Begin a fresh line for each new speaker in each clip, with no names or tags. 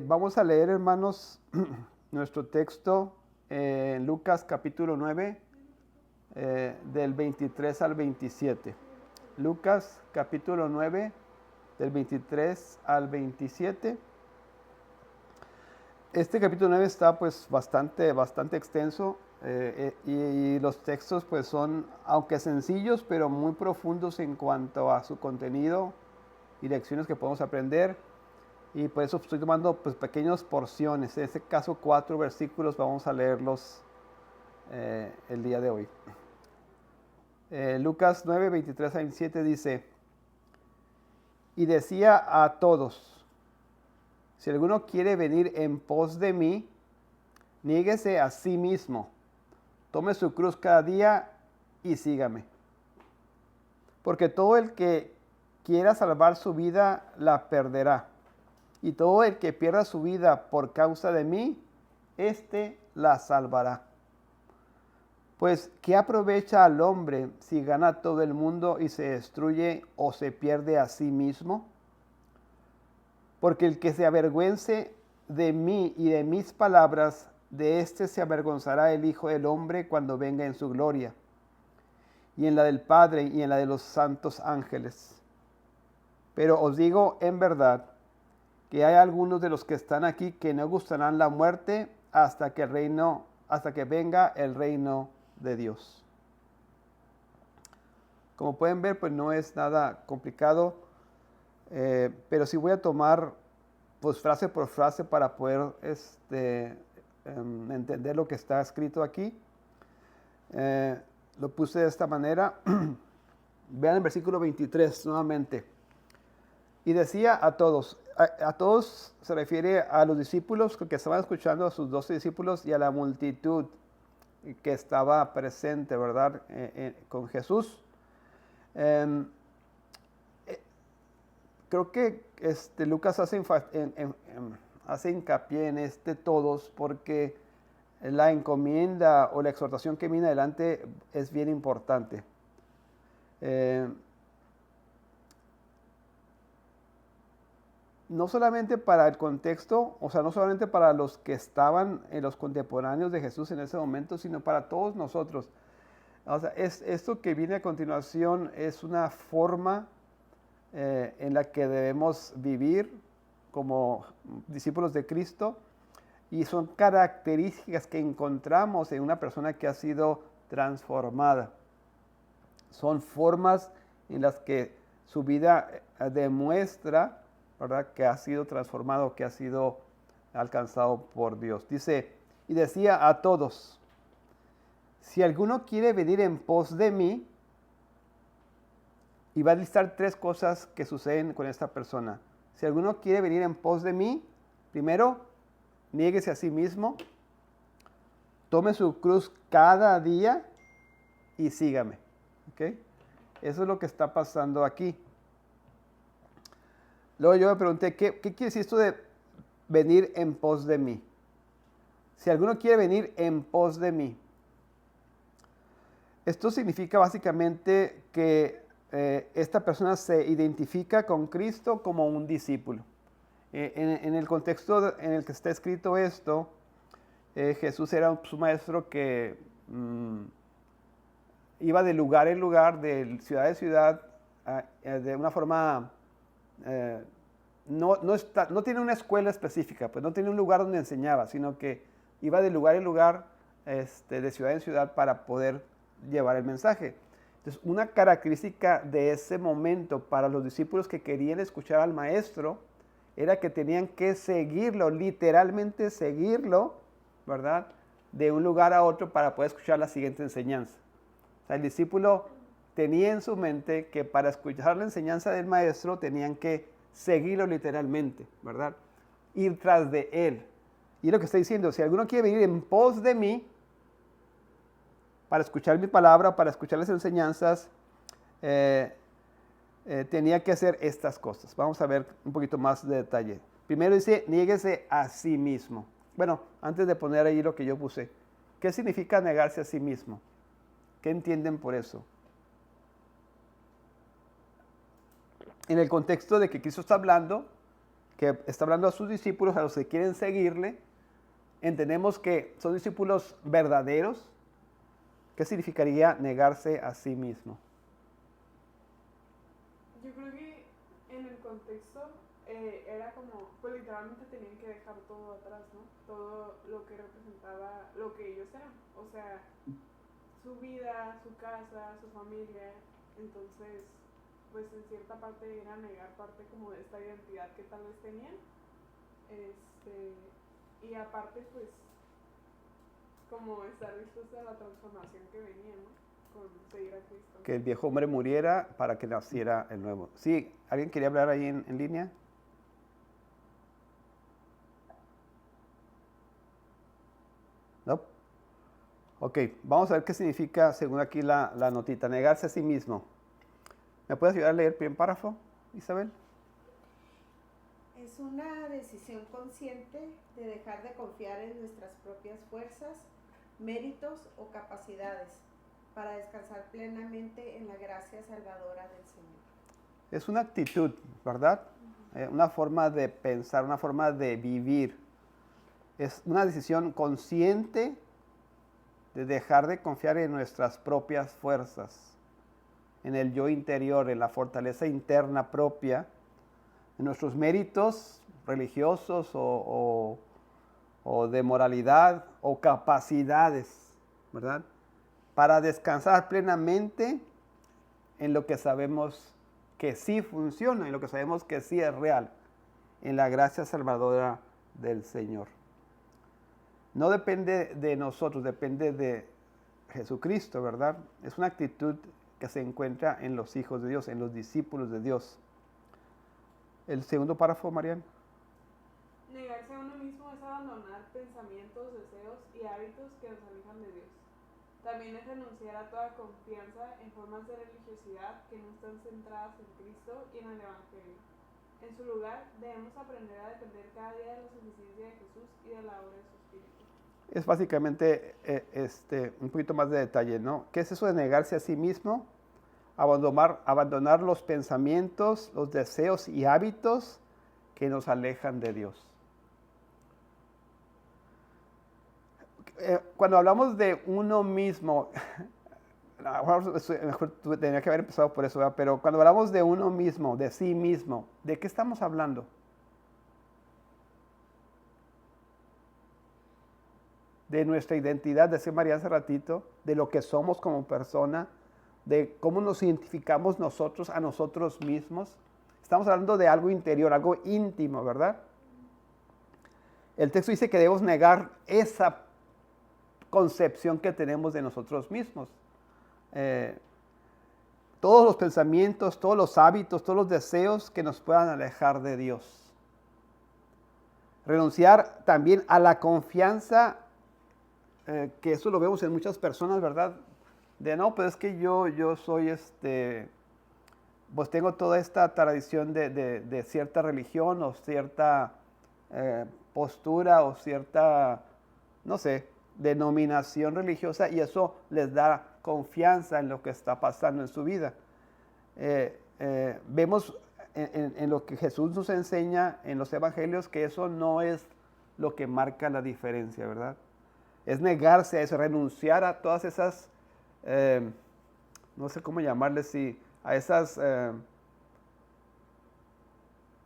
Vamos a leer, hermanos, nuestro texto en Lucas capítulo 9, del 23 al 27. Lucas capítulo 9, del 23 al 27. Este capítulo 9 está pues bastante extenso, y los textos pues son, aunque sencillos, pero muy profundos en cuanto a su contenido y lecciones que podemos aprender. Y por eso estoy tomando pues pequeñas porciones. En este caso 4 versículos, vamos a leerlos el día de hoy. Lucas 9, 23 a 27 dice: Y decía a todos: si alguno quiere venir en pos de mí, niéguese a sí mismo, tome su cruz cada día y sígame. Porque todo el que quiera salvar su vida la perderá, y todo el que pierda su vida por causa de mí, éste la salvará. Pues, ¿qué aprovecha al hombre si gana todo el mundo y se destruye o se pierde a sí mismo? Porque el que se avergüence de mí y de mis palabras, de éste se avergonzará el Hijo del Hombre cuando venga en su gloria, y en la del Padre y en la de los santos ángeles. Pero os digo en verdad que hay algunos de los que están aquí que no gustarán la muerte hasta que venga el reino de Dios. Como pueden ver, pues no es nada complicado, pero sí voy a tomar pues frase por frase para poder entender lo que está escrito aquí. Lo puse de esta manera. Vean el versículo 23 nuevamente. Y decía a todos, a todos se refiere a los discípulos que estaban escuchando, a sus 12 discípulos y a la multitud que estaba presente, ¿verdad? Con Jesús. Creo que Lucas hace hincapié en todos porque la encomienda o la exhortación que viene adelante es bien importante. No solamente para el contexto, o sea, no solamente para los que estaban en los contemporáneos de Jesús en ese momento, sino para todos nosotros. O sea, esto que viene a continuación es una forma en la que debemos vivir como discípulos de Cristo, y son características que encontramos en una persona que ha sido transformada. Son formas en las que su vida demuestra, ¿verdad?, que ha sido transformado, que ha sido alcanzado por Dios. Dice, y decía a todos: si alguno quiere venir en pos de mí, y va a listar 3 cosas que suceden con esta persona. Si alguno quiere venir en pos de mí, primero, niéguese a sí mismo, tome su cruz cada día y sígame. ¿Ok? Eso es lo que está pasando aquí. Luego yo me pregunté, ¿qué quiere decir esto de venir en pos de mí? Si alguno quiere venir en pos de mí. Esto significa básicamente que esta persona se identifica con Cristo como un discípulo. En el contexto en el que está escrito esto, Jesús era su maestro que iba de lugar en lugar, de ciudad en ciudad, de una forma, no tiene una escuela específica, pues no tiene un lugar donde enseñaba, sino que iba de lugar en lugar, de ciudad en ciudad para poder llevar el mensaje. Entonces, una característica de ese momento para los discípulos que querían escuchar al maestro era que tenían que seguirlo, literalmente seguirlo, ¿verdad?, de un lugar a otro para poder escuchar la siguiente enseñanza. O sea, el discípulo tenía en su mente que para escuchar la enseñanza del maestro tenían que seguirlo literalmente, ¿verdad?, ir tras de él. Y lo que está diciendo, si alguno quiere venir en pos de mí, para escuchar mi palabra, para escuchar las enseñanzas, tenía que hacer estas cosas. Vamos a ver un poquito más de detalle. Primero dice, niéguese a sí mismo. Bueno, antes de poner ahí lo que yo puse, ¿qué significa negarse a sí mismo? ¿Qué entienden por eso? En el contexto de que Cristo está hablando, que está hablando a sus discípulos, a los que quieren seguirle. Entendemos que son discípulos verdaderos. ¿Qué significaría negarse a sí mismo?
Yo creo que en el contexto era como, pues literalmente tenían que dejar todo atrás, ¿no? Todo lo que representaba lo que ellos eran. O sea, su vida, su casa, su familia. Entonces, pues en cierta parte era negar parte como de esta identidad que tal vez tenían. Y aparte, pues, como estar dispuesta a la transformación que venía, ¿no? Con seguir a Cristo.
Que el viejo hombre muriera para que naciera el nuevo. Sí, ¿alguien quería hablar ahí en línea? ¿No? Ok, vamos a ver qué significa, según aquí la notita, negarse a sí mismo. ¿Me puedes ayudar a leer el primer párrafo, Isabel?
Es una decisión consciente de dejar de confiar en nuestras propias fuerzas, méritos o capacidades para descansar plenamente en la gracia salvadora del Señor.
Es una actitud, ¿verdad? Una forma de pensar, una forma de vivir. Es una decisión consciente de dejar de confiar en nuestras propias fuerzas, en el yo interior, en la fortaleza interna propia, en nuestros méritos religiosos o de moralidad o capacidades, ¿verdad? Para descansar plenamente en lo que sabemos que sí funciona, en lo que sabemos que sí es real, en la gracia salvadora del Señor. No depende de nosotros, depende de Jesucristo, ¿verdad? Es una actitud que se encuentra en los hijos de Dios, en los discípulos de Dios. El segundo párrafo, Mariana.
Negarse a uno mismo es abandonar pensamientos, deseos y hábitos que nos alejan de Dios. También es renunciar a toda confianza en formas de religiosidad que no están centradas en Cristo y en el Evangelio. En su lugar, debemos aprender a depender cada día de la suficiencia de Jesús y de la obra de su Espíritu.
Es básicamente un poquito más de detalle, ¿no? ¿Qué es eso de negarse a sí mismo? Abandonar los pensamientos, los deseos y hábitos que nos alejan de Dios. Cuando hablamos de uno mismo, mejor tenía que haber empezado por eso, ¿verdad? Pero cuando hablamos de uno mismo, de sí mismo, ¿de qué estamos hablando? De nuestra identidad, decía María hace ratito, de lo que somos como persona, de cómo nos identificamos nosotros a nosotros mismos. Estamos hablando de algo interior, algo íntimo, ¿verdad? El texto dice que debemos negar esa concepción que tenemos de nosotros mismos. Todos los pensamientos, todos los hábitos, todos los deseos que nos puedan alejar de Dios. Renunciar también a la confianza, que eso lo vemos en muchas personas, ¿verdad? De no, pues es que yo soy pues tengo toda esta tradición de cierta religión o cierta postura o cierta, no sé, denominación religiosa y eso les da confianza en lo que está pasando en su vida. Vemos en lo que Jesús nos enseña en los evangelios que eso no es lo que marca la diferencia, ¿verdad? Es negarse a eso, renunciar a todas esas, no sé cómo llamarles, a esas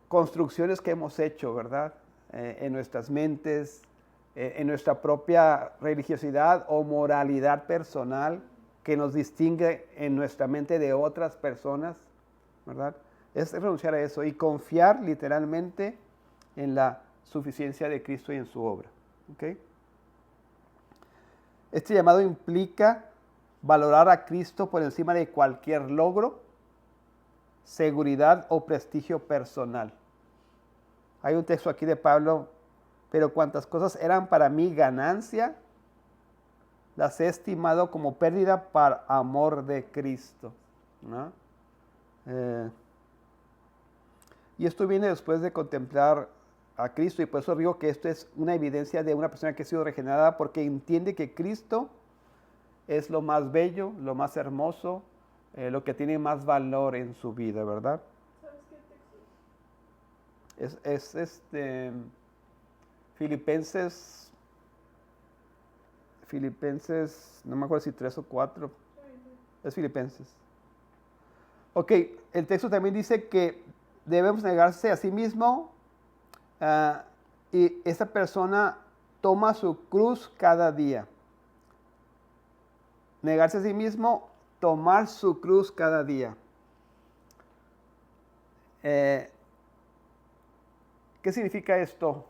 construcciones que hemos hecho, ¿verdad? En nuestras mentes, en nuestra propia religiosidad o moralidad personal que nos distingue en nuestra mente de otras personas, ¿verdad? Es renunciar a eso y confiar literalmente en la suficiencia de Cristo y en su obra, ¿ok? Este llamado implica valorar a Cristo por encima de cualquier logro, seguridad o prestigio personal. Hay un texto aquí de Pablo, pero cuantas cosas eran para mí ganancia, las he estimado como pérdida por amor de Cristo, ¿no? Y esto viene después de contemplar a Cristo y por eso digo que esto es una evidencia de una persona que ha sido regenerada porque entiende que Cristo es lo más bello, lo más hermoso, lo que tiene más valor en su vida, ¿verdad?
¿Sabes qué texto?
Es Filipenses, no me acuerdo si 3 o 4, es Filipenses. Ok, el texto también dice que debemos negarse a sí mismo y esa persona toma su cruz cada día. Negarse a sí mismo, tomar su cruz cada día. ¿Qué significa esto?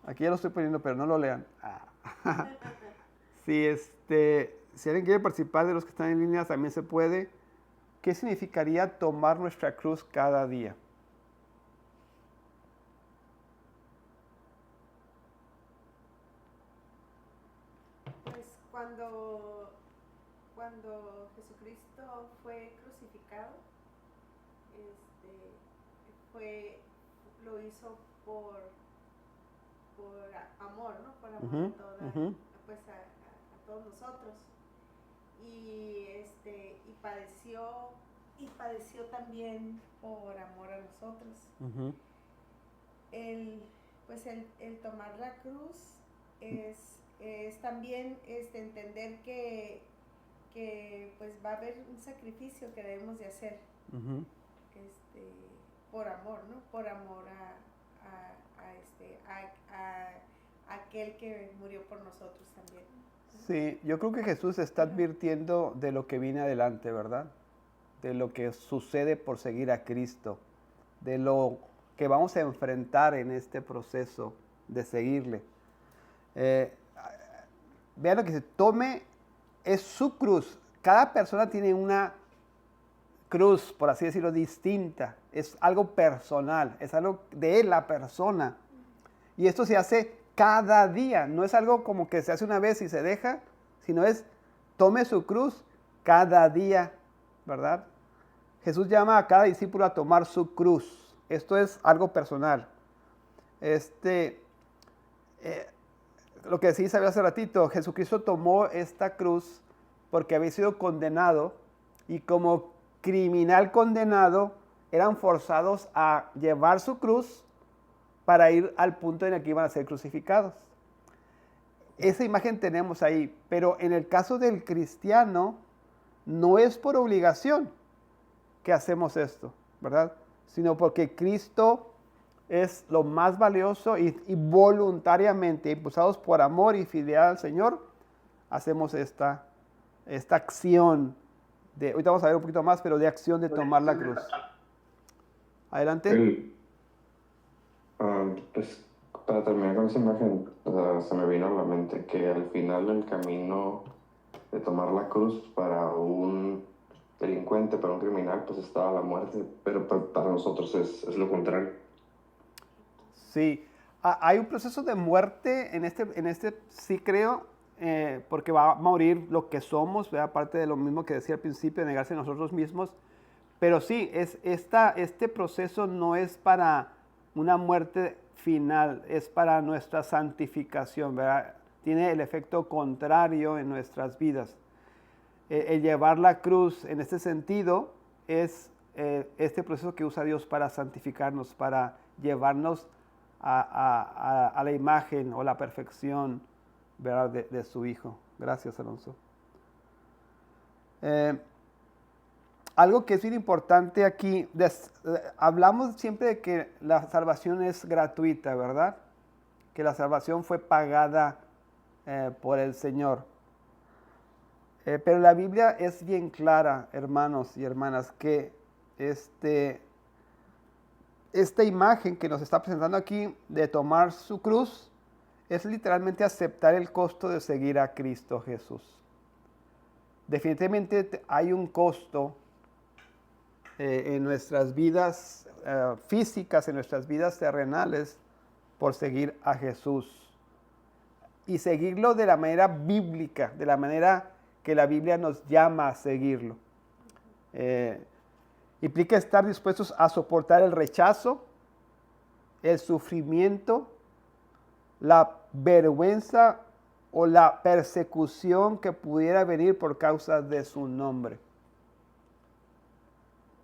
Aquí ya lo estoy poniendo, pero no lo lean. Si alguien quiere participar de los que están en línea, también se puede. ¿Qué significaría tomar nuestra cruz cada día?
Pues cuando Jesucristo fue crucificado, lo hizo por amor, ¿no? Por amor pues a todos nosotros. Y padeció también por amor a nosotros. El tomar la cruz es también entender que pues va a haber un sacrificio que debemos de hacer por amor, ¿no? Por amor a aquel que murió por nosotros también.
Sí, yo creo que Jesús está advirtiendo de lo que viene adelante, ¿verdad? De lo que sucede por seguir a Cristo, de lo que vamos a enfrentar en este proceso de seguirle. Vean lo que se tome, es su cruz. Cada persona tiene una cruz, por así decirlo, distinta. Es algo personal, es algo de la persona. Y esto se hace cada día, no es algo como que se hace una vez y se deja, sino es tome su cruz cada día, ¿verdad? Jesús llama a cada discípulo a tomar su cruz. Esto es algo personal. Lo que decía Isabel hace ratito, Jesucristo tomó esta cruz porque había sido condenado y como criminal condenado eran forzados a llevar su cruz para ir al punto en el que iban a ser crucificados. Esa imagen tenemos ahí, pero en el caso del cristiano no es por obligación que hacemos esto, ¿verdad? Sino porque Cristo es lo más valioso y voluntariamente, impulsados por amor y fidelidad al Señor, hacemos esta acción de, ahorita vamos a ver un poquito más, pero de acción de tomar la cruz. Adelante.
Pues para terminar con esa imagen, se me vino a la mente que al final del camino de tomar la cruz para un delincuente, para un criminal, pues estaba la muerte, pero para nosotros es lo contrario.
Sí, hay un proceso de muerte en este sí creo, porque va a morir lo que somos, aparte de lo mismo que decía al principio, de negarse a nosotros mismos, pero sí, este proceso no es para una muerte final, es para nuestra santificación, ¿verdad? Tiene el efecto contrario en nuestras vidas. El llevar la cruz en este sentido es este proceso que usa Dios para santificarnos, para llevarnos a la imagen o la perfección, ¿verdad? de su Hijo. Gracias, Alonso. Algo que es bien importante aquí, hablamos siempre de que la salvación es gratuita, ¿verdad? Que la salvación fue pagada por el Señor. Pero la Biblia es bien clara, hermanos y hermanas, que esta imagen que nos está presentando aquí de tomar su cruz es literalmente aceptar el costo de seguir a Cristo Jesús. Definitivamente hay un costo en nuestras vidas físicas, en nuestras vidas terrenales, por seguir a Jesús. Y seguirlo de la manera bíblica, de la manera que la Biblia nos llama a seguirlo. Implica estar dispuestos a soportar el rechazo, el sufrimiento, la vergüenza o la persecución que pudiera venir por causa de su nombre.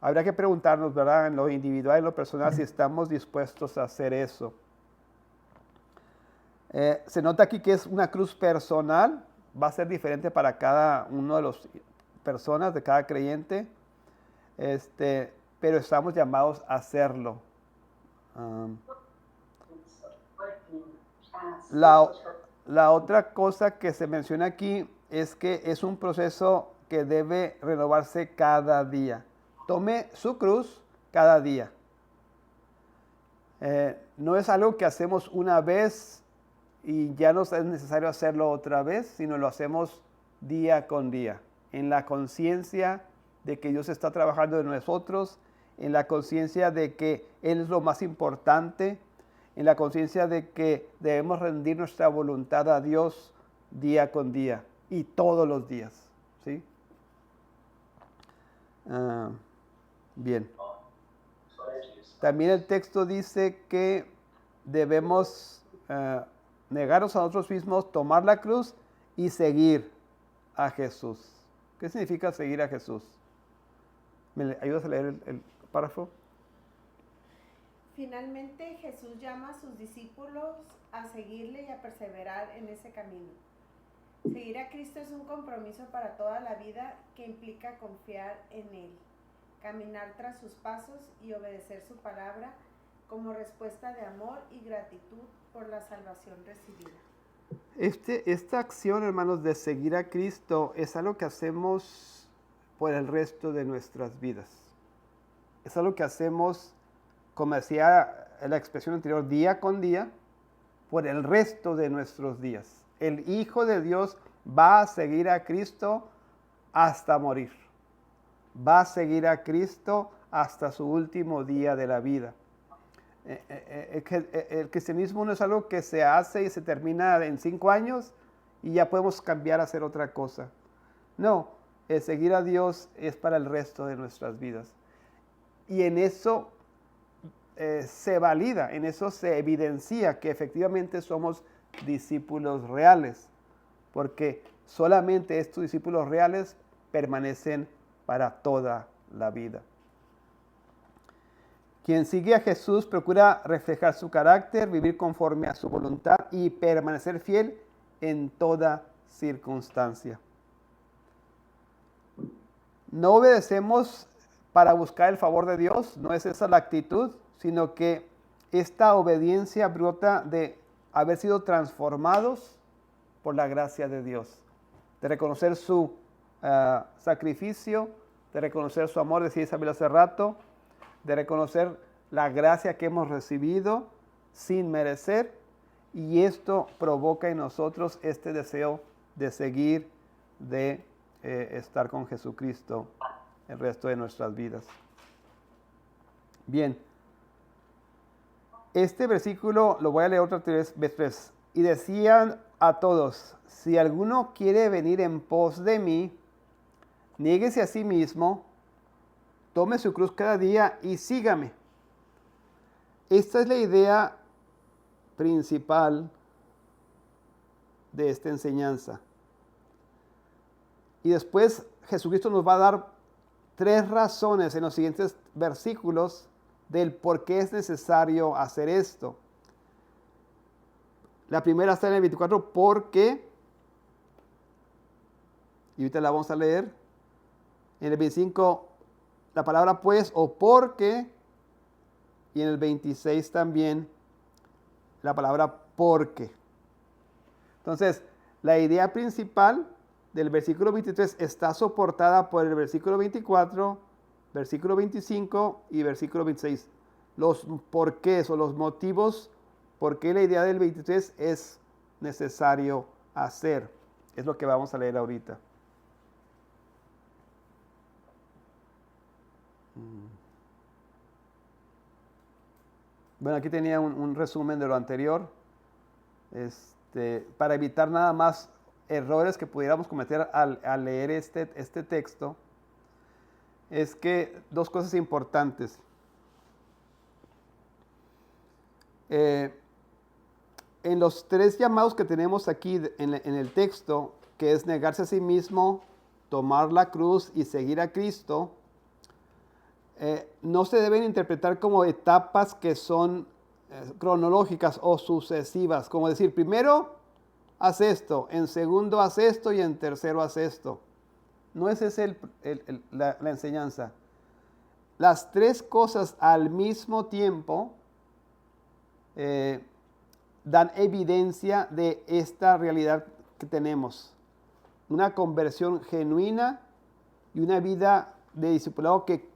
habría que preguntarnos, ¿verdad? En lo individual y en lo personal, si estamos dispuestos a hacer eso. Se nota aquí que es una cruz personal, va a ser diferente para cada uno de las personas, de cada creyente, pero estamos llamados a hacerlo. La otra cosa que se menciona aquí es que es un proceso que debe renovarse cada día. Tome su cruz cada día. No es algo que hacemos una vez y ya no es necesario hacerlo otra vez, sino lo hacemos día con día, en la conciencia de que Dios está trabajando en nosotros, en la conciencia de que Él es lo más importante, en la conciencia de que debemos rendir nuestra voluntad a Dios día con día y todos los días, ¿sí? Bien. También el texto dice que debemos negarnos a nosotros mismos, tomar la cruz y seguir a Jesús. ¿Qué significa seguir a Jesús? ¿Me ayudas a leer el párrafo?
Finalmente, Jesús llama a sus discípulos a seguirle y a perseverar en ese camino. Seguir a Cristo es un compromiso para toda la vida que implica confiar en Él, caminar tras sus pasos y obedecer su palabra como respuesta de amor y gratitud por la salvación recibida.
Esta acción, hermanos, de seguir a Cristo es algo que hacemos por el resto de nuestras vidas. Es algo que hacemos, como decía la expresión anterior, día con día, por el resto de nuestros días. El Hijo de Dios va a seguir a Cristo hasta morir. Va a seguir a Cristo hasta su último día de la vida. El cristianismo no es algo que se hace y se termina en 5 años y ya podemos cambiar a hacer otra cosa. No, el seguir a Dios es para el resto de nuestras vidas. Y en eso se valida, en eso se evidencia que efectivamente somos discípulos reales, porque solamente estos discípulos reales permanecen para toda la vida. Quien sigue a Jesús procura reflejar su carácter, vivir conforme a su voluntad y permanecer fiel en toda circunstancia. No obedecemos para buscar el favor de Dios, no es esa la actitud, sino que esta obediencia brota de haber sido transformados por la gracia de Dios, de reconocer su sacrificio, de reconocer su amor, decía Isabel hace rato, de reconocer la gracia que hemos recibido sin merecer, y esto provoca en nosotros este deseo de seguir, de estar con Jesucristo el resto de nuestras vidas. Bien, este versículo lo voy a leer otra vez. Y decían a todos, si alguno quiere venir en pos de mí, niéguese a sí mismo, tome su cruz cada día y sígame. Esta es la idea principal de esta enseñanza. Y después Jesucristo nos va a dar 3 razones en los siguientes versículos del por qué es necesario hacer esto. La primera está en el 24, porque, y ahorita la vamos a leer. En el 25, la palabra pues o porque, y en el 26 también la palabra porque. Entonces, la idea principal del versículo 23 está soportada por el versículo 24, versículo 25 y versículo 26. Los porqués o los motivos por qué la idea del 23 es necesario hacer. Es lo que vamos a leer ahorita. Bueno, aquí tenía un resumen de lo anterior. Para evitar nada más errores que pudiéramos cometer al leer este texto, es que 2 cosas importantes. En los 3 llamados que tenemos aquí en el texto, que es negarse a sí mismo, tomar la cruz y seguir a Cristo, no se deben interpretar como etapas que son cronológicas o sucesivas, como decir, primero haz esto, en segundo haz esto y en tercero haz esto. No es esa la enseñanza. Las tres cosas al mismo tiempo dan evidencia de esta realidad que tenemos. Una conversión genuina y una vida de discipulado que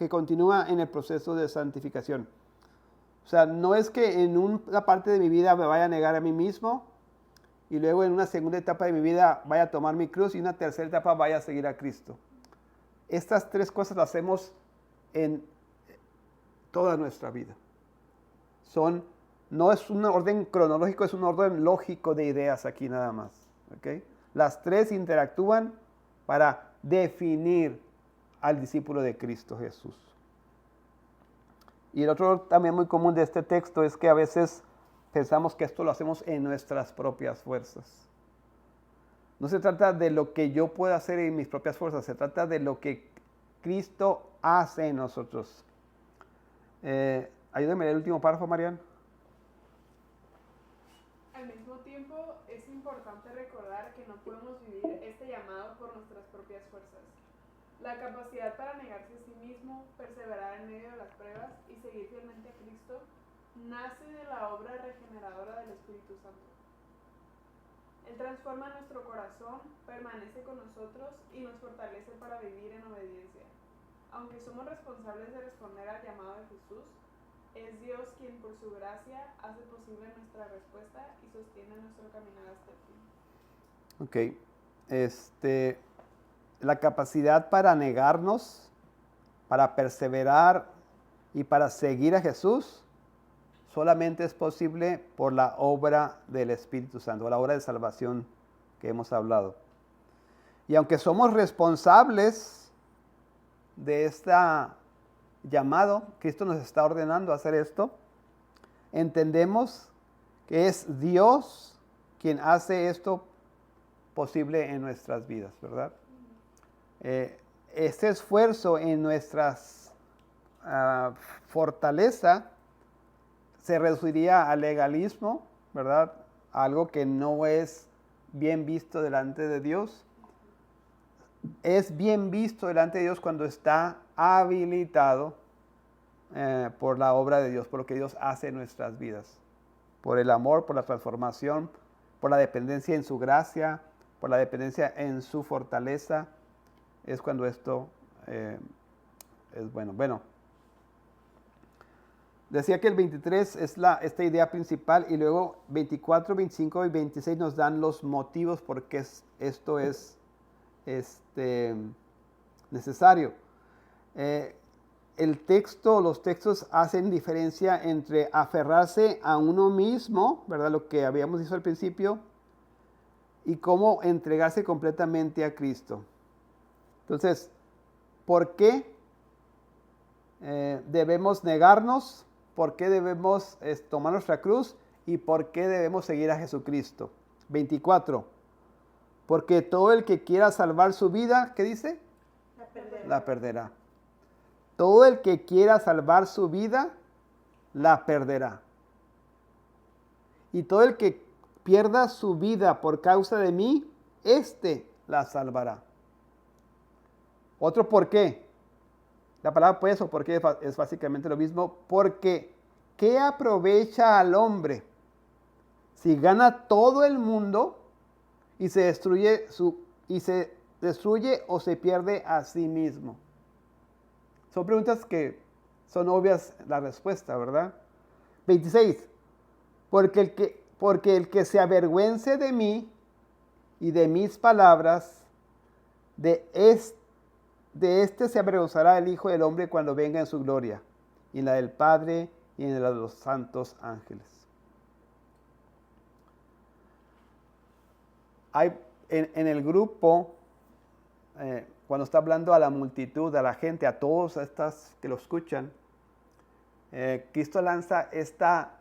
continúa en el proceso de santificación. O sea, no es que en una parte de mi vida me vaya a negar a mí mismo y luego en una segunda etapa de mi vida vaya a tomar mi cruz y en una tercera etapa vaya a seguir a Cristo. Estas tres cosas las hacemos en toda nuestra vida. No es un orden cronológico, es un orden lógico de ideas aquí nada más. ¿Okay? Las tres interactúan para definir al discípulo de Cristo Jesús. Y el otro también muy común de este texto es que a veces pensamos que esto lo hacemos en nuestras propias fuerzas. No se trata de lo que yo pueda hacer en mis propias fuerzas, se trata de lo que Cristo hace en nosotros. Ayúdame el último párrafo, Marian.
Al mismo tiempo, es importante recordar que no podemos vivir este llamado por nuestras propias fuerzas. La capacidad para negarse a sí mismo, perseverar en medio de las pruebas y seguir fielmente a Cristo, nace de la obra regeneradora del Espíritu Santo. Él transforma nuestro corazón, permanece con nosotros y nos fortalece para vivir en obediencia. Aunque somos responsables de responder al llamado de Jesús, es Dios quien por su gracia hace posible nuestra respuesta y sostiene nuestro caminar hasta el fin.
Ok. La capacidad para negarnos, para perseverar y para seguir a Jesús solamente es posible por la obra del Espíritu Santo, la obra de salvación que hemos hablado. Y aunque somos responsables de este llamado, Cristo nos está ordenando a hacer esto, entendemos que es Dios quien hace esto posible en nuestras vidas, ¿verdad? Este esfuerzo en nuestras fortaleza se reduciría al legalismo, ¿verdad? Algo que no es bien visto delante de Dios. Es bien visto delante de Dios cuando está habilitado por la obra de Dios, por lo que Dios hace en nuestras vidas. Por el amor, por la transformación, por la dependencia en su gracia, por la dependencia en su fortaleza. Es cuando esto es bueno. Bueno, decía que el 23 es esta idea principal y luego 24, 25 y 26 nos dan los motivos por qué esto es necesario. Los textos hacen diferencia entre aferrarse a uno mismo, ¿verdad? Lo que habíamos dicho al principio, y cómo entregarse completamente a Cristo. Entonces, ¿por qué debemos negarnos? ¿Por qué debemos tomar nuestra cruz? ¿Y por qué debemos seguir a Jesucristo? 24. Porque todo el que quiera salvar su vida, ¿qué dice? La perderá. Todo el que quiera salvar su vida, la perderá. Y todo el que pierda su vida por causa de mí, la salvará. Otro por qué. La palabra pues o por qué es básicamente lo mismo. Porque ¿qué aprovecha al hombre si gana todo el mundo y se destruye o se pierde a sí mismo? Son preguntas que son obvias la respuesta, ¿verdad? 26. Porque el que se avergüence de mí y de mis palabras, de este se avergonzará el Hijo del Hombre cuando venga en su gloria, y en la del Padre y en la de los santos ángeles. Hay en el grupo, cuando está hablando a la multitud, a la gente, a todos estas que lo escuchan, Cristo lanza esta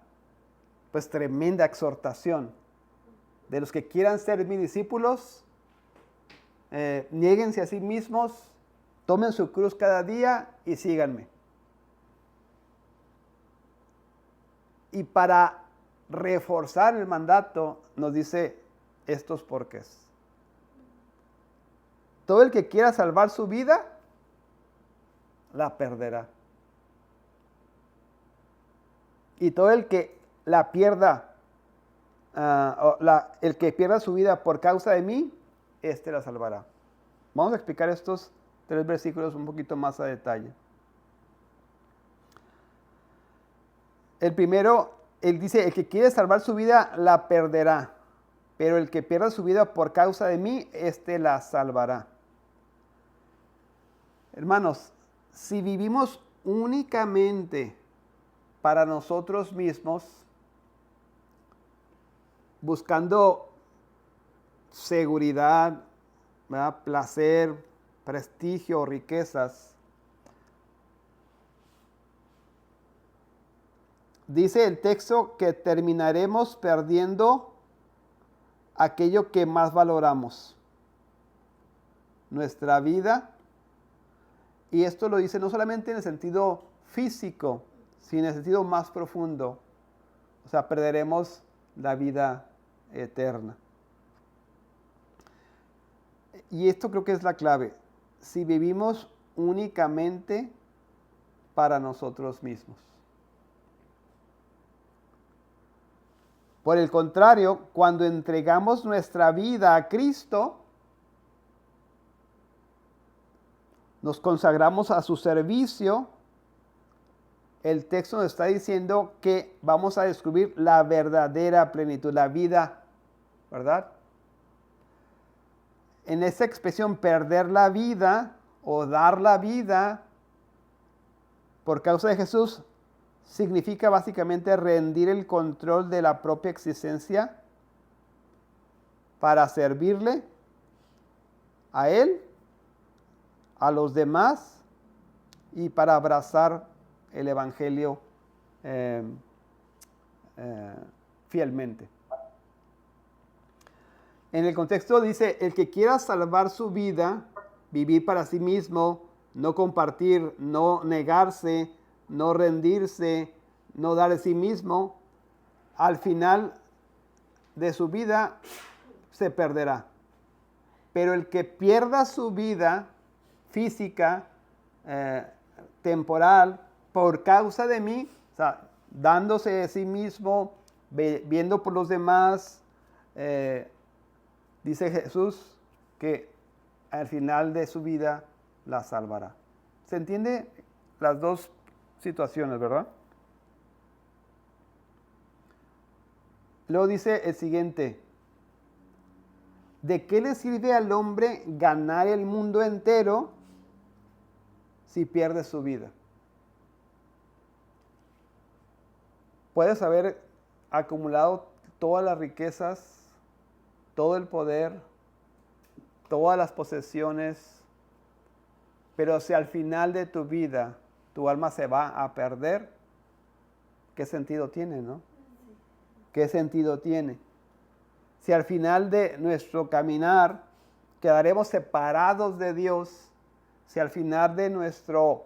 pues tremenda exhortación de los que quieran ser mis discípulos, niéguense a sí mismos, Tomen su cruz cada día y síganme. Y para reforzar el mandato nos dice estos porqués. Todo el que quiera salvar su vida, la perderá. Y todo el que la pierda, el que pierda su vida por causa de mí, la salvará. Vamos a explicar estos 3 versículos un poquito más a detalle. El primero, él dice, el que quiere salvar su vida, la perderá. Pero el que pierda su vida por causa de mí, la salvará. Hermanos, si vivimos únicamente para nosotros mismos, buscando seguridad, ¿verdad?, placer, prestigio, riquezas, dice el texto que terminaremos perdiendo aquello que más valoramos, nuestra vida. Y esto lo dice no solamente en el sentido físico, sino en el sentido más profundo. O sea, perderemos la vida eterna. Y esto creo que es la clave. Si vivimos únicamente para nosotros mismos. Por el contrario, cuando entregamos nuestra vida a Cristo, nos consagramos a su servicio, el texto nos está diciendo que vamos a descubrir la verdadera plenitud, la vida, ¿verdad? En esa expresión, perder la vida o dar la vida por causa de Jesús, significa básicamente rendir el control de la propia existencia para servirle a Él, a los demás y para abrazar el Evangelio fielmente. En el contexto dice, el que quiera salvar su vida, vivir para sí mismo, no compartir, no negarse, no rendirse, no dar de sí mismo, al final de su vida se perderá. Pero el que pierda su vida física, temporal, por causa de mí, o sea, dándose de sí mismo, viendo por los demás, dice Jesús que al final de su vida la salvará. ¿Se entiende las dos situaciones, verdad? Luego dice el siguiente: ¿de qué le sirve al hombre ganar el mundo entero si pierde su vida? Puedes haber acumulado todas las riquezas, todo el poder, todas las posesiones, pero si al final de tu vida tu alma se va a perder, ¿qué sentido tiene, no? ¿Qué sentido tiene? Si al final de nuestro caminar quedaremos separados de Dios, si al final de nuestro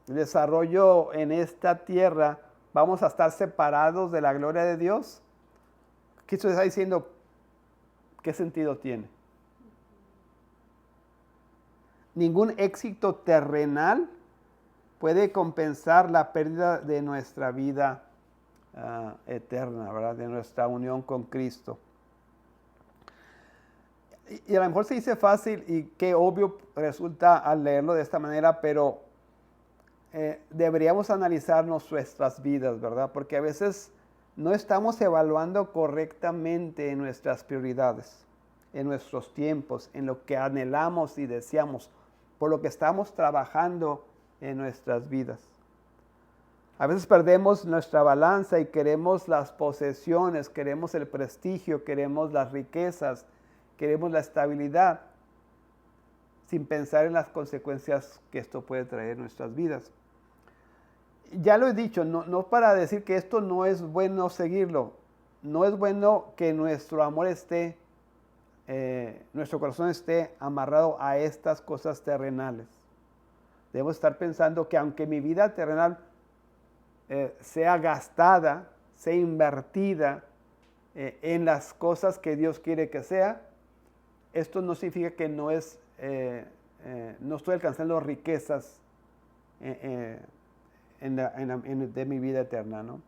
desarrollo en esta tierra vamos a estar separados de la gloria de Dios, ¿qué está diciendo? ¿Qué sentido tiene? Ningún éxito terrenal puede compensar la pérdida de nuestra vida eterna, ¿verdad? De nuestra unión con Cristo. Y a lo mejor se dice fácil y qué obvio resulta al leerlo de esta manera, pero deberíamos analizar nuestras vidas, ¿verdad? Porque a veces no estamos evaluando correctamente nuestras prioridades, en nuestros tiempos, en lo que anhelamos y deseamos, por lo que estamos trabajando en nuestras vidas. A veces perdemos nuestra balanza y queremos las posesiones, queremos el prestigio, queremos las riquezas, queremos la estabilidad, sin pensar en las consecuencias que esto puede traer en nuestras vidas. Ya lo he dicho, no para decir que esto no es bueno seguirlo, no es bueno que nuestro amor esté nuestro corazón esté amarrado a estas cosas terrenales. Debemos estar pensando que aunque mi vida terrenal sea gastada, sea invertida en las cosas que Dios quiere que sea, esto no significa que no estoy alcanzando riquezas de mi vida eterna, ¿no?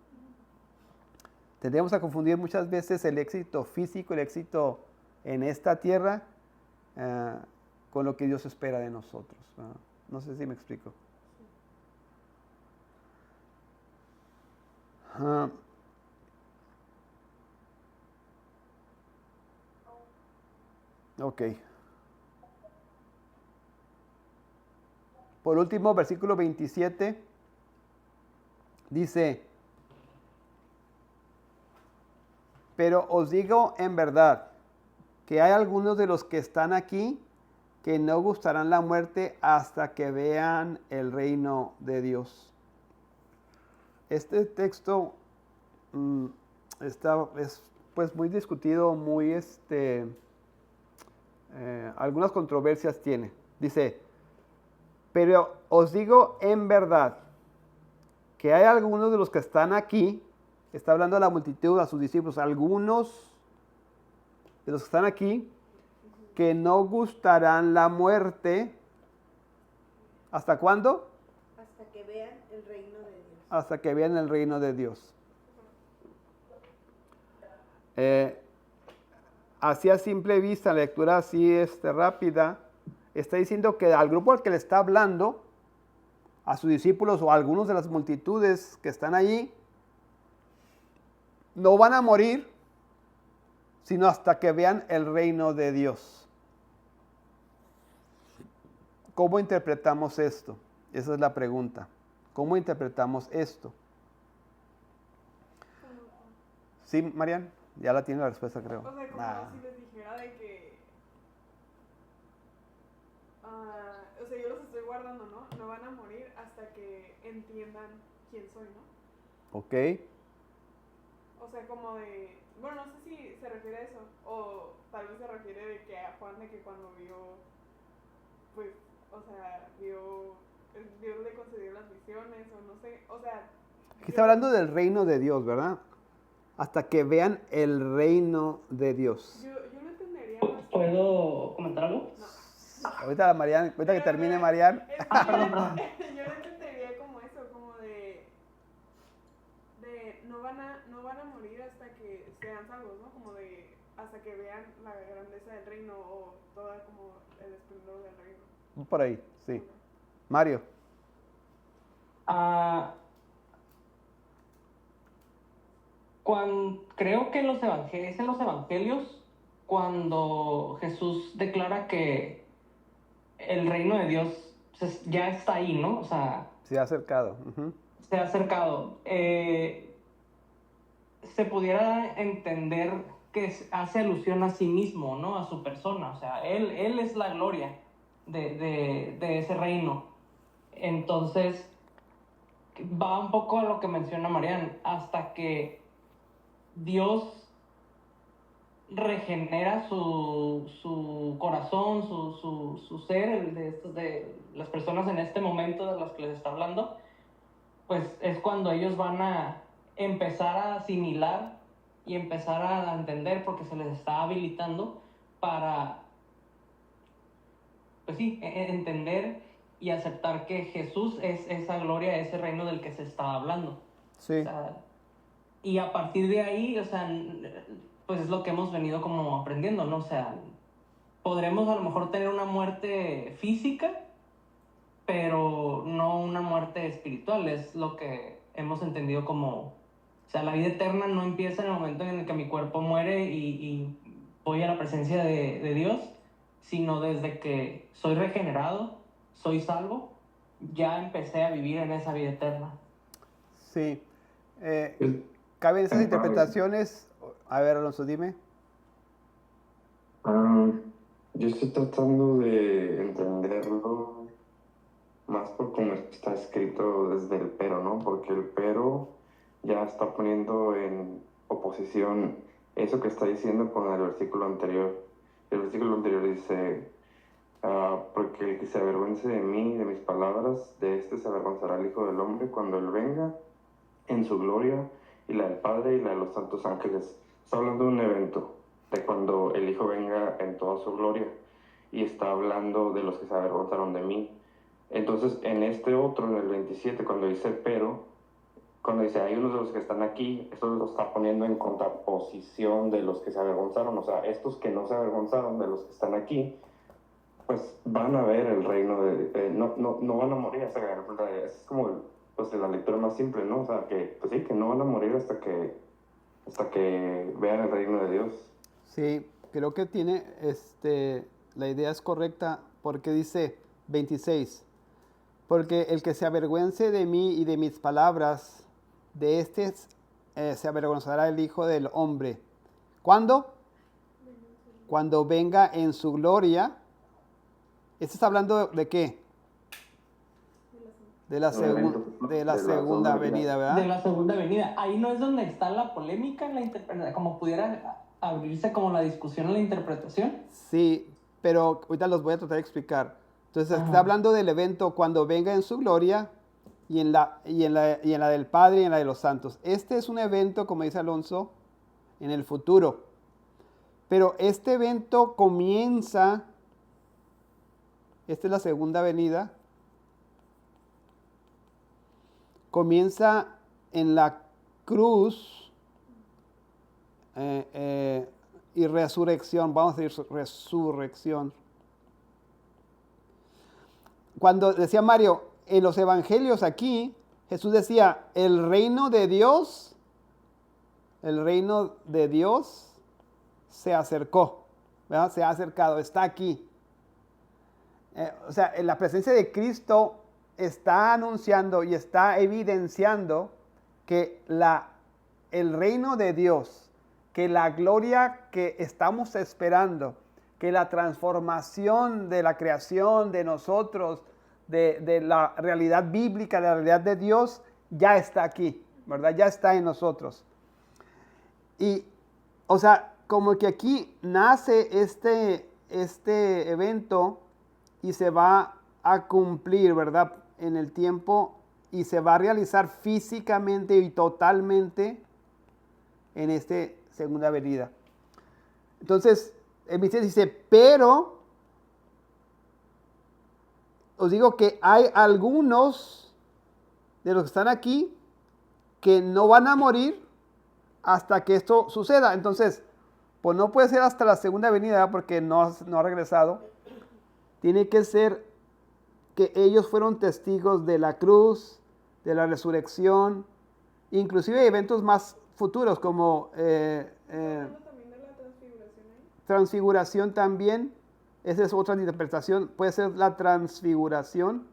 Tendemos a confundir muchas veces el éxito físico, el éxito en esta tierra, con lo que Dios espera de nosotros, ¿no? No sé si me explico. Ok. Por último, versículo 27 dice: pero os digo en verdad que hay algunos de los que están aquí que no gustarán la muerte hasta que vean el reino de Dios. Este texto es pues muy discutido, muy algunas controversias tiene. Dice: pero os digo en verdad que hay algunos de los que están aquí, está hablando a la multitud, a sus discípulos, algunos de los que están aquí, que no gustarán la muerte. ¿Hasta cuándo?
Hasta que vean el reino de Dios.
Hasta que vean el reino de Dios. Así a simple vista, lectura así rápida, está diciendo que al grupo al que le está hablando, a sus discípulos o a algunos de las multitudes que están allí, no van a morir, sino hasta que vean el reino de Dios. ¿Cómo interpretamos esto? Esa es la pregunta. ¿Cómo interpretamos esto? ¿Sí, Marian? Ya la tiene la respuesta, creo.
O sea, como si les dijera de que... o sea, yo los estoy guardando, ¿no? No van a morir hasta que entiendan quién soy, ¿no?
Ok.
O sea, como de... Bueno, no sé si se refiere a eso. O tal vez se refiere de que a Juan, de que cuando vio... Pues, o sea, Dios le concedió las visiones, o no sé. O sea...
Aquí está hablando del reino de Dios, ¿verdad? Hasta que vean el reino de Dios.
Yo lo entendería más...
¿Puedo comentar algo?
No.
Ahorita que termine Marian.
Perdón.
Yo lo entendería como eso, como de no van a morir hasta que sean salvos, ¿no? Como de hasta que vean la grandeza del reino o toda como el esplendor del reino.
Por ahí, sí. Mario.
Creo que es en los evangelios cuando Jesús declara que el reino de Dios ya está ahí, ¿no? O sea,
Se ha acercado.
se ha acercado. Se pudiera entender que hace alusión a sí mismo, ¿no? A su persona. O sea, él es la gloria de ese reino. Entonces, va un poco a lo que menciona Marian, hasta que Dios regenera su corazón, su ser, el de las personas en este momento de las que les está hablando, pues es cuando ellos van a empezar a asimilar y empezar a entender, porque se les está habilitando para, pues sí, entender y aceptar que Jesús es esa gloria, ese reino del que se está hablando.
Sí.
O sea, y a partir de ahí, o sea, pues es lo que hemos venido como aprendiendo, ¿no? O sea, podremos a lo mejor tener una muerte física, pero no una muerte espiritual. Es lo que hemos entendido como, o sea, la vida eterna no empieza en el momento en el que mi cuerpo muere y voy a la presencia de Dios, sino desde que soy regenerado, soy salvo, ya empecé a vivir en esa vida eterna.
Sí. ¿Caben esas interpretaciones? A ver, Alonso, dime.
Yo estoy tratando de entenderlo más por cómo está escrito desde el pero, ¿no? Porque el pero ya está poniendo en oposición eso que está diciendo con el versículo anterior. El versículo anterior dice, porque el que se avergüence de mí y de mis palabras, de este se avergonzará el Hijo del Hombre cuando Él venga en su gloria y la del Padre y la de los santos ángeles. Está hablando de un evento, de cuando el Hijo venga en toda su gloria, y está hablando de los que se avergonzaron de mí. Entonces, en este otro, en el 27, cuando dice pero, cuando dice hay unos de los que están aquí, esto lo está poniendo en contraposición de los que se avergonzaron. O sea, estos que no se avergonzaron de los que están aquí, pues van a ver el reino no van a morir hasta que, es como pues la lectura más simple, ¿no? O sea, que pues sí, que no van a morir hasta que vean el reino de Dios.
Sí, creo que tiene, la idea es correcta porque dice 26, porque el que se avergüence de mí y de mis palabras, de este se avergonzará el Hijo del Hombre. ¿Cuándo? Cuando venga en su gloria. ¿Este está hablando de qué? De la segunda venida, ¿verdad?
De la segunda venida. Ahí no es donde está la polémica, como pudiera abrirse como la discusión en la interpretación.
Sí, pero ahorita los voy a tratar de explicar. Entonces, está hablando del evento cuando venga en su gloria y en la del Padre y en la de los santos. Este es un evento, como dice Alonso, en el futuro. Pero este evento comienza, esta es la segunda venida, comienza en la cruz y resurrección, vamos a decir resurrección. Cuando decía Mario, en los evangelios aquí, Jesús decía, el reino de Dios se acercó, ¿verdad? Se ha acercado, está aquí. O sea, en la presencia de Cristo está anunciando y está evidenciando que el reino de Dios, que la gloria que estamos esperando, que la transformación de la creación de nosotros, de la realidad bíblica, de la realidad de Dios, ya está aquí, ¿verdad? Ya está en nosotros. Y, o sea, como que aquí nace este evento y se va a cumplir, ¿verdad? En el tiempo y se va a realizar físicamente y totalmente en esta segunda venida. Entonces, el misterio dice, pero os digo que hay algunos de los que están aquí que no van a morir hasta que esto suceda. Entonces, pues no puede ser hasta la segunda venida porque no ha regresado. Tiene que ser que ellos fueron testigos de la cruz, de la resurrección, inclusive eventos más futuros como
¿Hablando también de la transfiguración ahí?
transfiguración también. Esa es otra interpretación. Puede ser la transfiguración,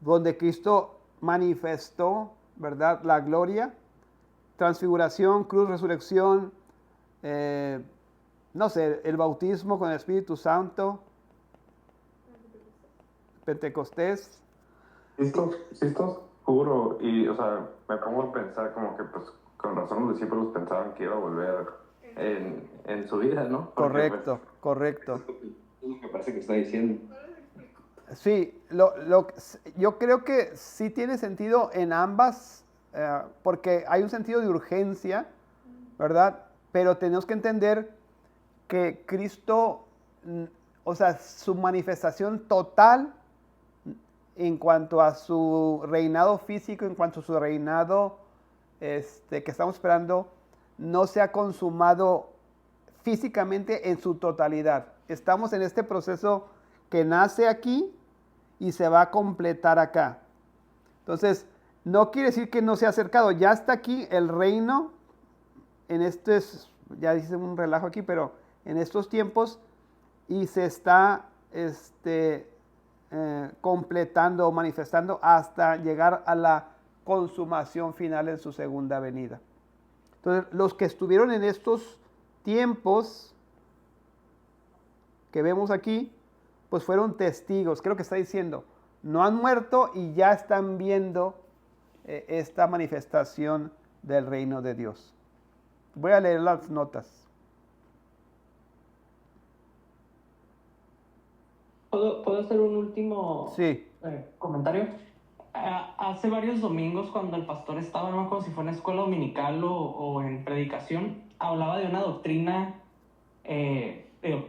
donde Cristo manifestó, ¿verdad?, la gloria. Transfiguración, cruz, resurrección, no sé, el bautismo con el Espíritu Santo, Pentecostés.
Sí, está oscuro y, o sea, me pongo a pensar como que, pues, con razón los discípulos pensaban que iba a volver en su vida, ¿no? Porque,
Correcto,
pues,
correcto.
es lo que parece que está diciendo.
No les explico.
Sí, yo creo que sí tiene sentido en ambas, porque hay un sentido de urgencia, ¿verdad? Pero tenemos que entender que Cristo, o sea, su manifestación total en cuanto a su reinado físico, en cuanto a su reinado que estamos esperando, no se ha consumado físicamente en su totalidad. Estamos en este proceso que nace aquí y se va a completar acá. Entonces, no quiere decir que no se ha acercado. Ya está aquí el reino. En esto es, ya dice un relajo aquí, pero en estos tiempos y se está completando, manifestando hasta llegar a la consumación final en su segunda venida. Entonces, los que estuvieron en estos tiempos que vemos aquí, pues fueron testigos. Creo que está diciendo, no han muerto y ya están viendo esta manifestación del reino de Dios. Voy a leer las notas.
¿Puedo hacer un último
Sí,
comentario? Hace varios domingos, cuando el pastor estaba, no me acuerdo si fue en escuela dominical o en predicación, hablaba de una doctrina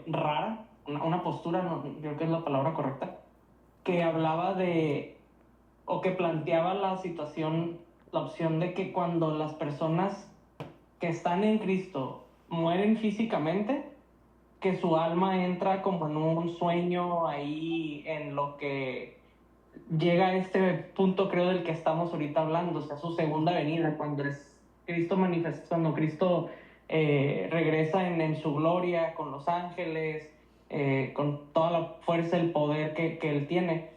rara, una postura, no, creo que es la palabra correcta, que hablaba de, o que planteaba la situación, la opción de que cuando las personas que están en Cristo mueren físicamente, que su alma entra como en un sueño ahí en lo que llega a este punto, creo, del que estamos ahorita hablando, o sea, su segunda venida, cuando es Cristo manifestó, cuando Cristo regresa en su gloria con los ángeles, con toda la fuerza, el poder que Él tiene.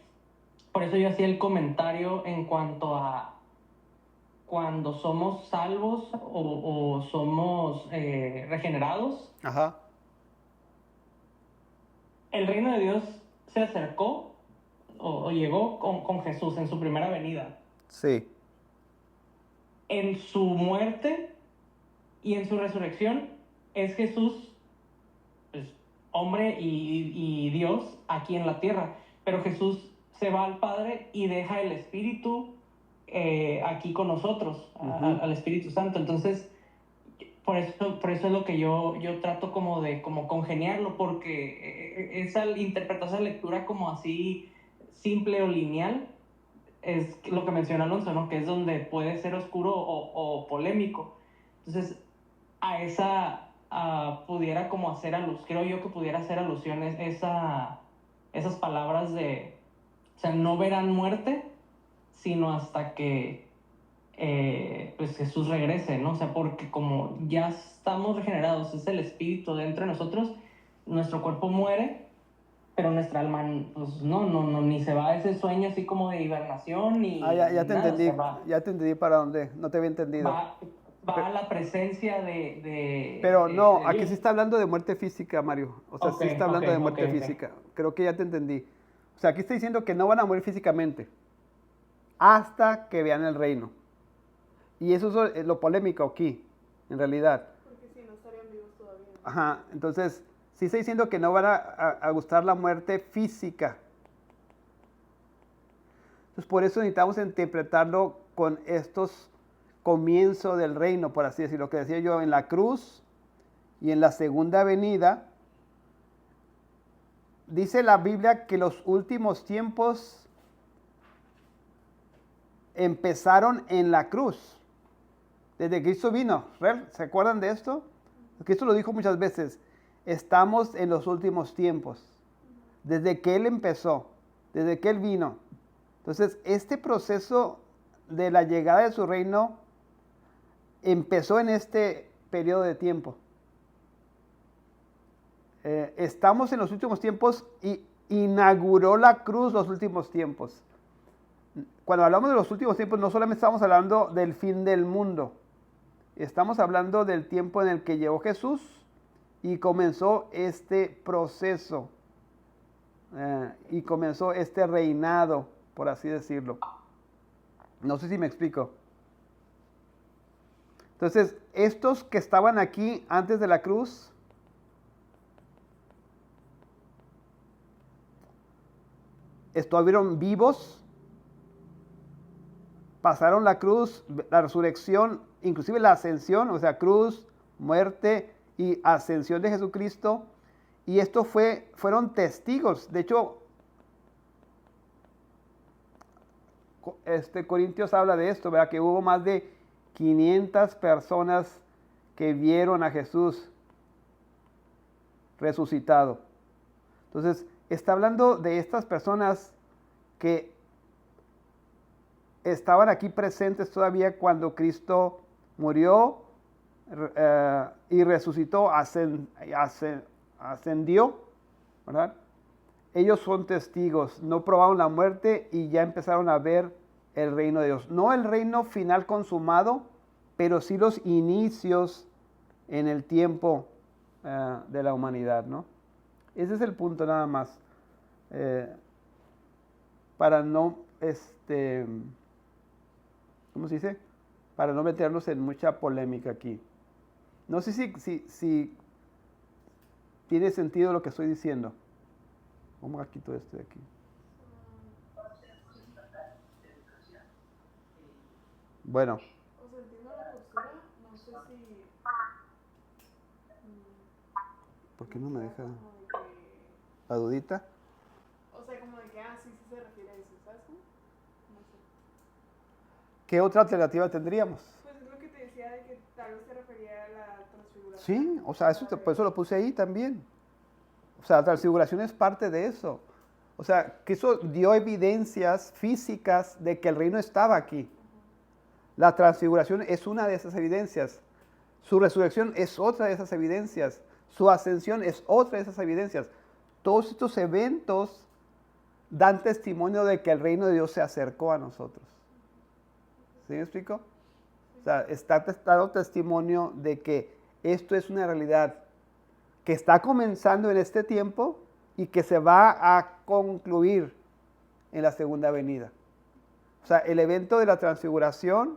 Por eso yo hacía el comentario en cuanto a cuando somos salvos o somos regenerados,
ajá,
el reino de Dios se acercó o llegó con Jesús en su primera venida.
sí,
En su muerte y en su resurrección es Jesús, pues, hombre y Dios aquí en la tierra. Pero Jesús se va al Padre y deja el Espíritu aquí con nosotros, al Espíritu Santo. Entonces, por eso es lo que yo trato como de como congeniarlo, porque esa interpretar esa lectura como así simple o lineal es lo que menciona Alonso, ¿no? Que es donde puede ser oscuro o polémico. Entonces, a esa pudiera como hacer creo yo que pudiera hacer alusiones esas palabras de, o sea, no verán muerte, sino hasta que pues Jesús regrese, ¿no? O sea, porque como ya estamos regenerados, es el Espíritu dentro de nosotros, nuestro cuerpo muere, pero nuestra alma, pues no, ni se va a ese sueño así como de hibernación,
ya
ni
te
nada, o sea,
entendí, ya te entendí para dónde, no te había entendido.
va, va a la presencia
Pero no,
de
aquí
Dios.
sí está hablando de muerte física, Mario. O sea,
Ok,
sí está
ok,
hablando de
ok,
muerte
ok.
física. Creo que ya te entendí. O sea, aquí está diciendo que no van a morir físicamente hasta que vean el reino. Y eso es lo polémico aquí, en realidad.
Porque si no estarían vivos todavía.
Ajá, entonces sí está diciendo que no van a gustar la muerte física. Entonces por eso necesitamos interpretarlo con estos comienzos del reino, por así decirlo, lo que decía yo en la cruz y en la segunda venida. Dice la Biblia que los últimos tiempos empezaron en la cruz. Desde Cristo vino. ¿Se acuerdan de esto? Cristo lo dijo muchas veces. Estamos en los últimos tiempos. Desde que Él empezó, desde que Él vino. Entonces, este proceso de la llegada de su reino empezó en este periodo de tiempo. Estamos en los últimos tiempos y inauguró la cruz los últimos tiempos. Cuando hablamos de los últimos tiempos, no solamente estamos hablando del fin del mundo, estamos hablando del tiempo en el que llegó Jesús y comenzó este proceso y comenzó este reinado, por así decirlo. No sé si me explico. Entonces, estos que estaban aquí antes de la cruz, estuvieron vivos, pasaron la cruz, la resurrección, inclusive la ascensión, o sea, cruz, muerte y ascensión de Jesucristo. Y esto fueron testigos. De hecho, Corintios habla de esto, ¿verdad? Que hubo más de 500 personas que vieron a Jesús resucitado. Entonces, está hablando de estas personas que estaban aquí presentes todavía cuando Cristo murió y resucitó, ascendió, ¿verdad? Ellos son testigos, no probaron la muerte y ya empezaron a ver el reino de Dios. No el reino final consumado, pero sí los inicios en el tiempo de la humanidad, ¿no? Ese es el punto nada más. Para no, ¿cómo se dice? Para no meternos en mucha polémica aquí. No sé si tiene sentido lo que estoy diciendo. ¿Cómo quito este de aquí? Bueno,
O sea, entiendo la postura, no sé si...
¿por qué no me deja
como de que...
la dudita?
O sea, como de que, sí, sí se refiere a eso, ¿sabes cómo? No sé.
¿Qué otra alternativa tendríamos?
Pues es lo que te decía de que tal vez se refería a la transfiguración.
Sí, o sea, por eso lo puse ahí también. O sea, la transfiguración es parte de eso. O sea, que eso dio evidencias físicas de que el reino estaba aquí. La transfiguración es una de esas evidencias. Su resurrección es otra de esas evidencias. Su ascensión es otra de esas evidencias. Todos estos eventos dan testimonio de que el reino de Dios se acercó a nosotros. ¿Sí me explico? O sea, está dando testimonio de que esto es una realidad que está comenzando en este tiempo y que se va a concluir en la segunda venida. O sea, el evento de la transfiguración,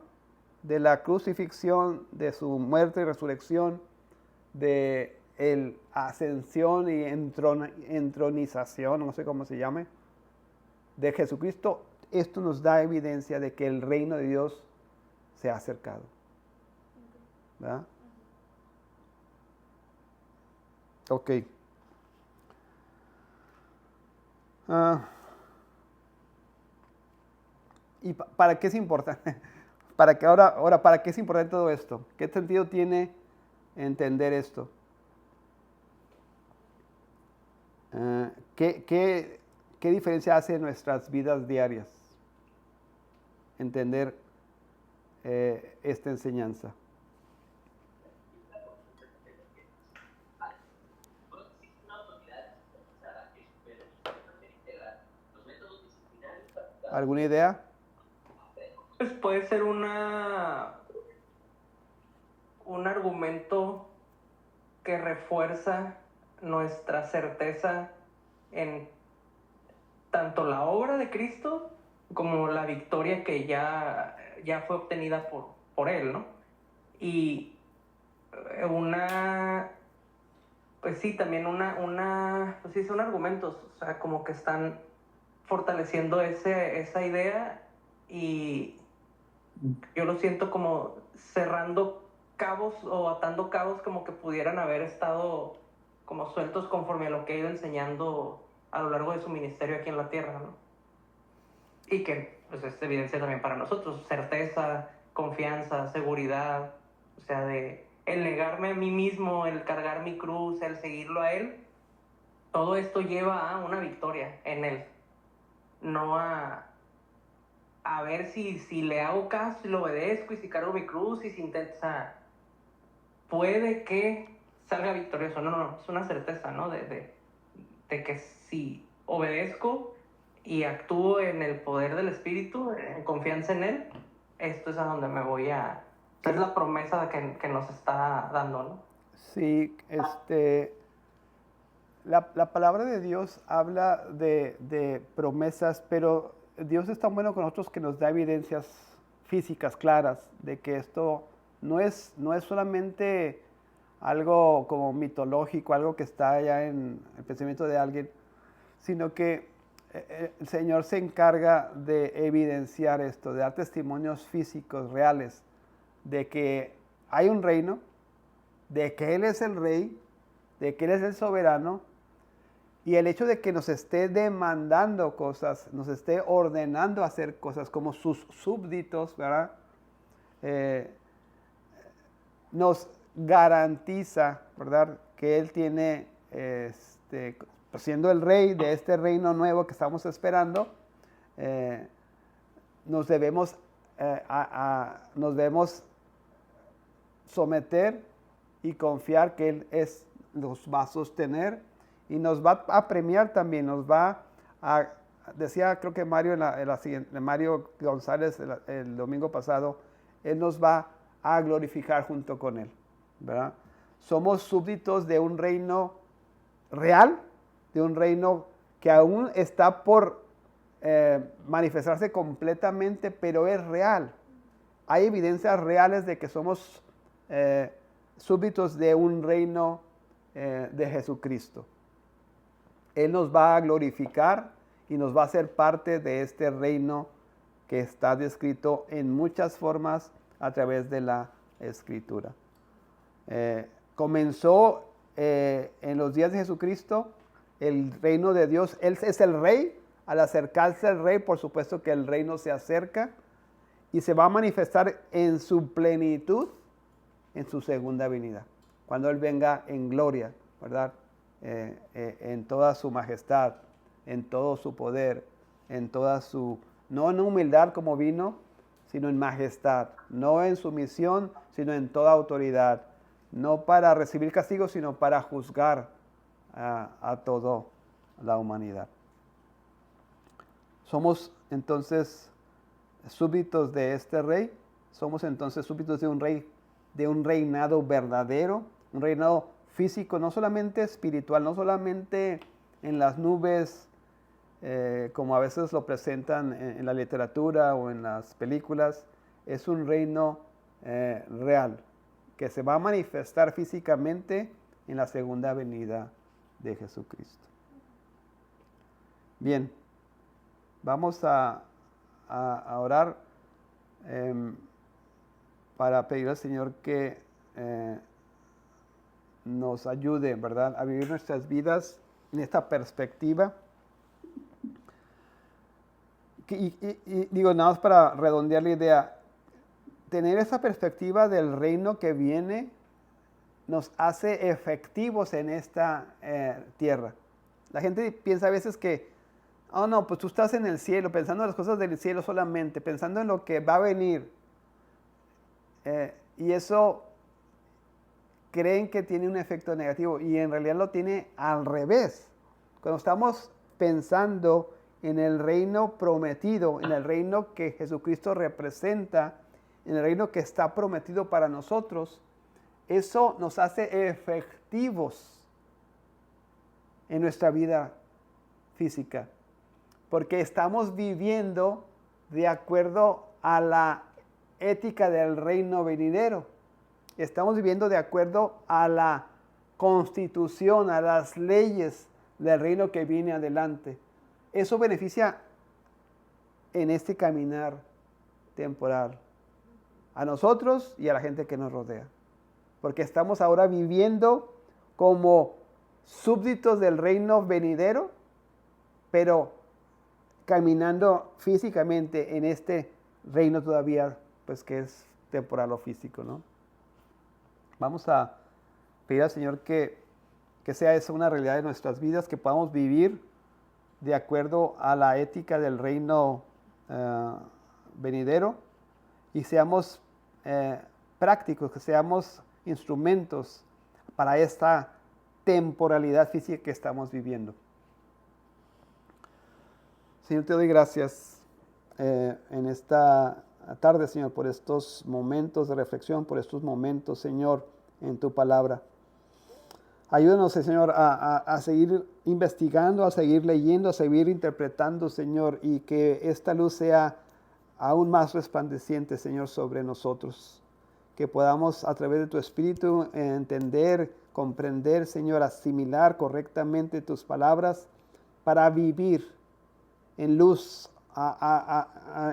de la crucifixión, de su muerte y resurrección, de el ascensión y entronización, no sé cómo se llame, de Jesucristo, esto nos da evidencia de que el reino de Dios se ha acercado. ¿Verdad? Ok. ¿Y para qué es importante? ¿Para qué es importante todo esto? ¿Qué sentido tiene entender esto? ¿Qué diferencia hace en nuestras vidas diarias entender esta enseñanza? ¿Alguna idea?
Pues puede ser un argumento que refuerza nuestra certeza en tanto la obra de Cristo como la victoria que ya fue obtenida por Él, ¿no? Y pues sí, también pues sí, son argumentos, o sea, como que están fortaleciendo esa idea, y yo lo siento como cerrando cabos o atando cabos como que pudieran haber estado como sueltos conforme a lo que ha ido enseñando a lo largo de su ministerio aquí en la tierra, ¿no? Y que pues es evidencia también para nosotros, certeza, confianza, seguridad, o sea, el negarme a mí mismo, el cargar mi cruz, el seguirlo a Él, todo esto lleva a una victoria en Él, no a ver si le hago caso, si lo obedezco y si cargo mi cruz y si intento, o sea, puede que salga victorioso. No, es una certeza, ¿no? De que si obedezco y actúo en el poder del Espíritu, en confianza en Él, esto es a donde me voy a... Es la promesa que nos está dando, ¿no?
Sí, la palabra de Dios habla de promesas, pero Dios es tan bueno con nosotros que nos da evidencias físicas claras de que esto no es solamente algo como mitológico, algo que está allá en el pensamiento de alguien, sino que el Señor se encarga de evidenciar esto, de dar testimonios físicos reales de que hay un reino, de que Él es el rey, de que Él es el soberano, y el hecho de que nos esté demandando cosas, nos esté ordenando hacer cosas como sus súbditos, ¿verdad? Nos garantiza, ¿verdad? Que Él tiene, pues siendo el rey de este reino nuevo que estamos esperando, nos debemos someter y confiar que Él nos va a sostener y nos va a premiar también, nos va a, decía creo que Mario, Mario González el domingo pasado, Él nos va a glorificar junto con Él, ¿verdad? Somos súbditos de un reino real, de un reino que aún está por manifestarse completamente, pero es real. Hay evidencias reales de que somos súbditos de un reino de Jesucristo. Él nos va a glorificar y nos va a hacer parte de este reino que está descrito en muchas formas a través de la Escritura. Comenzó en los días de Jesucristo el reino de Dios. Él es el rey. Al acercarse al rey, por supuesto que el reino se acerca y se va a manifestar en su plenitud en su segunda venida, cuando Él venga en gloria, ¿verdad? En toda su majestad, en todo su poder, en toda su, no en humildad como vino, sino en majestad, no en sumisión, sino en toda autoridad, no para recibir castigo, sino para juzgar a toda la humanidad. Somos entonces súbditos de este rey, somos entonces súbditos de un rey, de un reinado verdadero, un reinado físico, no solamente espiritual, no solamente en las nubes, como a veces lo presentan en la literatura o en las películas. Es un reino real, que se va a manifestar físicamente en la segunda venida de Jesucristo. Bien, vamos a orar para pedir al Señor que nos ayude, ¿verdad?, a vivir nuestras vidas en esta perspectiva. Y digo, nada más para redondear la idea, tener esa perspectiva del reino que viene nos hace efectivos en esta tierra. La gente piensa a veces que, oh no, pues tú estás en el cielo, pensando en las cosas del cielo solamente, pensando en lo que va a venir. Y eso creen que tiene un efecto negativo y en realidad lo tiene al revés. Cuando estamos pensando en el reino prometido, en el reino que Jesucristo representa, en el reino que está prometido para nosotros, eso nos hace efectivos en nuestra vida física, porque estamos viviendo de acuerdo a la ética del reino venidero. Estamos viviendo de acuerdo a la constitución, a las leyes del reino que viene adelante. Eso beneficia en este caminar temporal a nosotros y a la gente que nos rodea, porque estamos ahora viviendo como súbditos del reino venidero, pero caminando físicamente en este reino todavía, pues que es temporal o físico, ¿no? Vamos a pedir al Señor que sea eso una realidad de nuestras vidas, que podamos vivir de acuerdo a la ética del reino venidero y seamos prácticos, que seamos instrumentos para esta temporalidad física que estamos viviendo. Señor, te doy gracias en esta tarde, Señor, por estos momentos de reflexión, por estos momentos, Señor, en tu palabra. Ayúdanos, Señor, a seguir investigando, a seguir leyendo, a seguir interpretando, Señor, y que esta luz sea aún más resplandeciente, Señor, sobre nosotros. Que podamos, a través de tu Espíritu, entender, comprender, Señor, asimilar correctamente tus palabras para vivir en luz,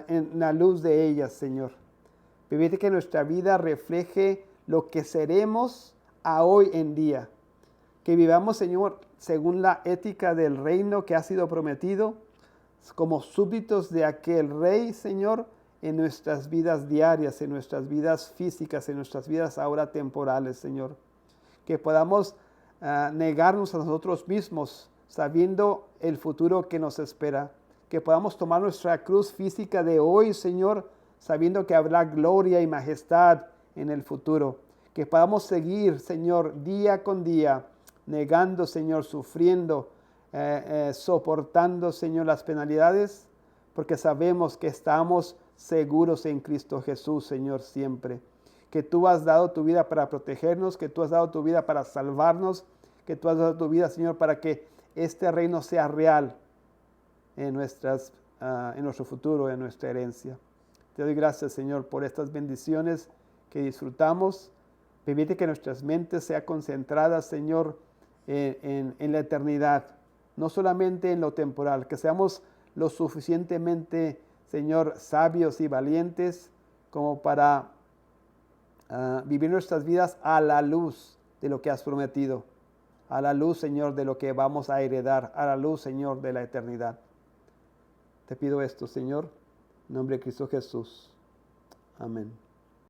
en la luz de ellas, Señor. Permite que nuestra vida refleje lo que seremos a hoy en día. Que vivamos, Señor, según la ética del reino que ha sido prometido, como súbditos de aquel Rey, Señor, en nuestras vidas diarias, en nuestras vidas físicas, en nuestras vidas ahora temporales, Señor. Que podamos negarnos a nosotros mismos, sabiendo el futuro que nos espera. Que podamos tomar nuestra cruz física de hoy, Señor, sabiendo que habrá gloria y majestad en el futuro. Que podamos seguir, Señor, día con día, negando, Señor, sufriendo, soportando, Señor, las penalidades, porque sabemos que estamos seguros en Cristo Jesús, Señor, siempre. Que tú has dado tu vida para protegernos, que tú has dado tu vida para salvarnos, que tú has dado tu vida, Señor, para que este reino sea real en nuestro futuro, en nuestra herencia. Te doy gracias, Señor, por estas bendiciones que disfrutamos. Permite que nuestras mentes sean concentradas, Señor, en la eternidad, no solamente en lo temporal, que seamos lo suficientemente, Señor, sabios y valientes como para vivir nuestras vidas a la luz de lo que has prometido, a la luz, Señor, de lo que vamos a heredar, a la luz, Señor, de la eternidad. Te pido esto, Señor, en nombre de Cristo Jesús. Amén.